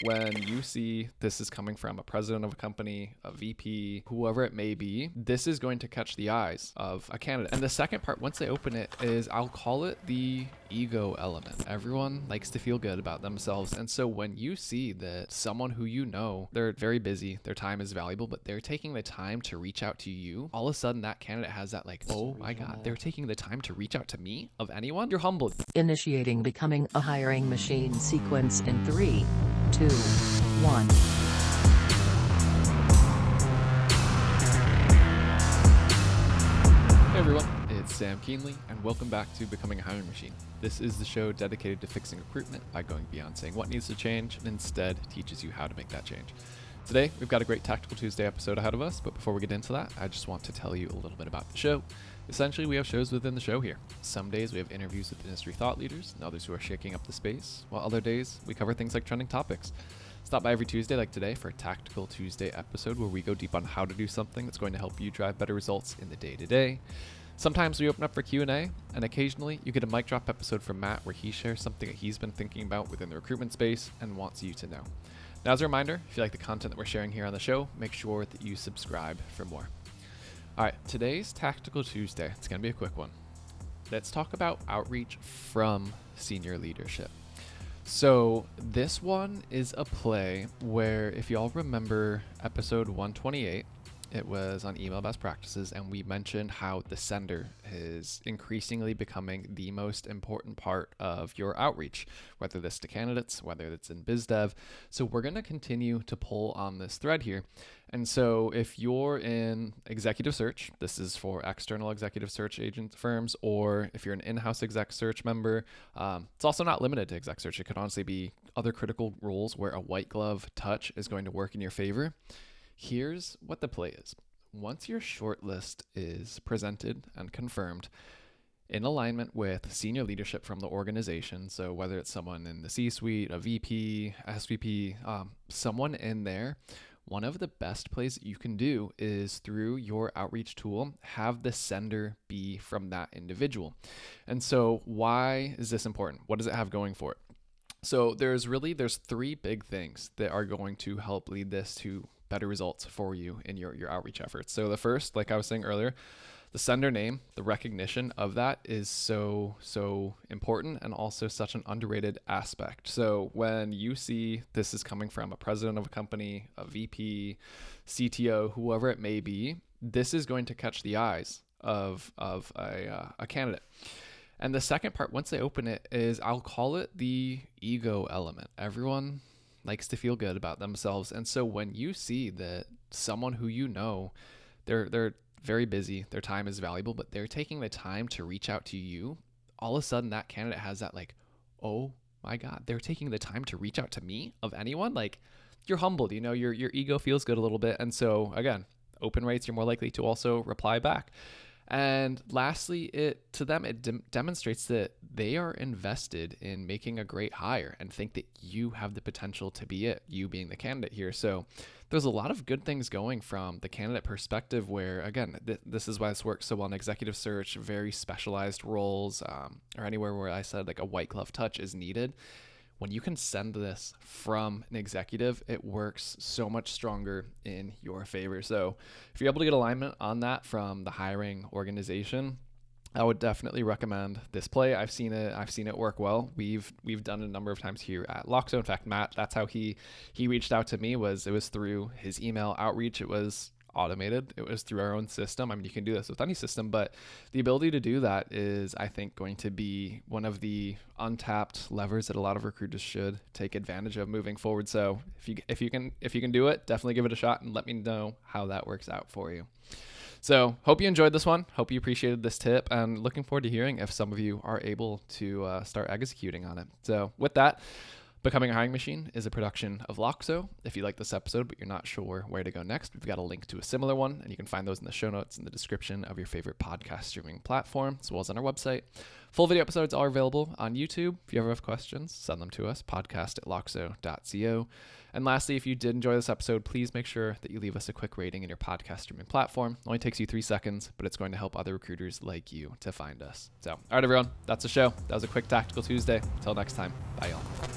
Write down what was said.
When you see this is coming from a president of a company, a VP, whoever it may be, this is going to catch the eyes of a candidate. And the second part, once they open it, is I'll call it the ego element. Everyone likes to feel good about themselves. And so when you see that someone who you know, they're very busy, their time is valuable, but they're taking the time to reach out to you, all of a sudden that candidate has that like, oh my God, they're taking the time to reach out to me of anyone. You're humbled. Initiating becoming a hiring machine sequence in 3, 2, 1. Hey everyone, it's Sam Keenly, and welcome back to Becoming a Hiring Machine. This is the show dedicated to fixing recruitment by going beyond saying what needs to change and instead teaches you how to make that change. Today, we've got a great Tactical Tuesday episode ahead of us, but before we get into that, I just want to tell you a little bit about the show. Essentially, we have shows within the show here. Some days we have interviews with industry thought leaders and others who are shaking up the space, while other days we cover things like trending topics. Stop by every Tuesday like today for a Tactical Tuesday episode where we go deep on how to do something that's going to help you drive better results in the day-to-day. Sometimes we open up for Q&A, and occasionally you get a mic drop episode from Matt where he shares something that he's been thinking about within the recruitment space and wants you to know. Now, as a reminder, if you like the content that we're sharing here on the show, make sure that you subscribe for more. All right, today's Tactical Tuesday, it's going to be a quick one. Let's talk about outreach from senior leadership. So this one is a play where, if you all remember episode 128, it was on email best practices, and we mentioned how the sender is increasingly becoming the most important part of your outreach, whether this to candidates, whether it's in biz dev. So we're going to continue to pull on this thread here. And so if you're in executive search, this is for external executive search agent firms, or if you're an in-house exec search member, it's also not limited to exec search. It could honestly be other critical roles where a white glove touch is going to work in your favor. Here's what the play is. Once your shortlist is presented and confirmed in alignment with senior leadership from the organization, so whether it's someone in the C-suite, a VP, SVP, someone in there, one of the best plays that you can do is through your outreach tool, have the sender be from that individual. And so why is this important? What does it have going for it? So there's three big things that are going to help lead this to better results for you in your outreach efforts. So the first, like I was saying earlier, the sender name, the recognition of that is so important and also such an underrated aspect. So when you see this is coming from a president of a company, a VP, CTO, whoever it may be, this is going to catch the eyes of a candidate. And the second part, once they open it, is I'll call it the ego element. Everyone likes to feel good about themselves. And so when you see that someone who you know, they're very busy, their time is valuable, but they're taking the time to reach out to you, all of a sudden that candidate has that like, oh my God, they're taking the time to reach out to me of anyone. Like, you're humbled, you know, your ego feels good a little bit. And so again, open rates, you're more likely to also reply back. And lastly, it demonstrates that they are invested in making a great hire and think that you have the potential to be it, you being the candidate here. So there's a lot of good things going from the candidate perspective where, again, this is why this works so well in executive search, very specialized roles, or anywhere where I said like a white glove touch is needed. When you can send this from an executive, it works so much stronger in your favor. So if you're able to get alignment on that from the hiring organization, I would definitely recommend this play. I've seen it work well. We've done it a number of times here at Loxo. In fact, Matt, that's how he reached out to me, it was through his email outreach. It was automated. It was through our own system. I mean, you can do this with any system, but the ability to do that is, I think, going to be one of the untapped levers that a lot of recruiters should take advantage of moving forward. So if you can do it, definitely give it a shot and let me know how that works out for you. So hope you enjoyed this one. Hope you appreciated this tip, and looking forward to hearing if some of you are able to start executing on it. So with that, Becoming a Hiring Machine is a production of Loxo. If you like this episode but you're not sure where to go next, we've got a link to a similar one, and you can find those in the show notes in the description of your favorite podcast streaming platform, as well as on our website. Full video episodes are available on YouTube. If you ever have questions, send them to us, podcast@loxo.co. And lastly, if you did enjoy this episode, please make sure that you leave us a quick rating in your podcast streaming platform. It only takes you 3 seconds, but it's going to help other recruiters like you to find us. So, all right, everyone, that's the show. That was a quick Tactical Tuesday. Until next time, bye, y'all.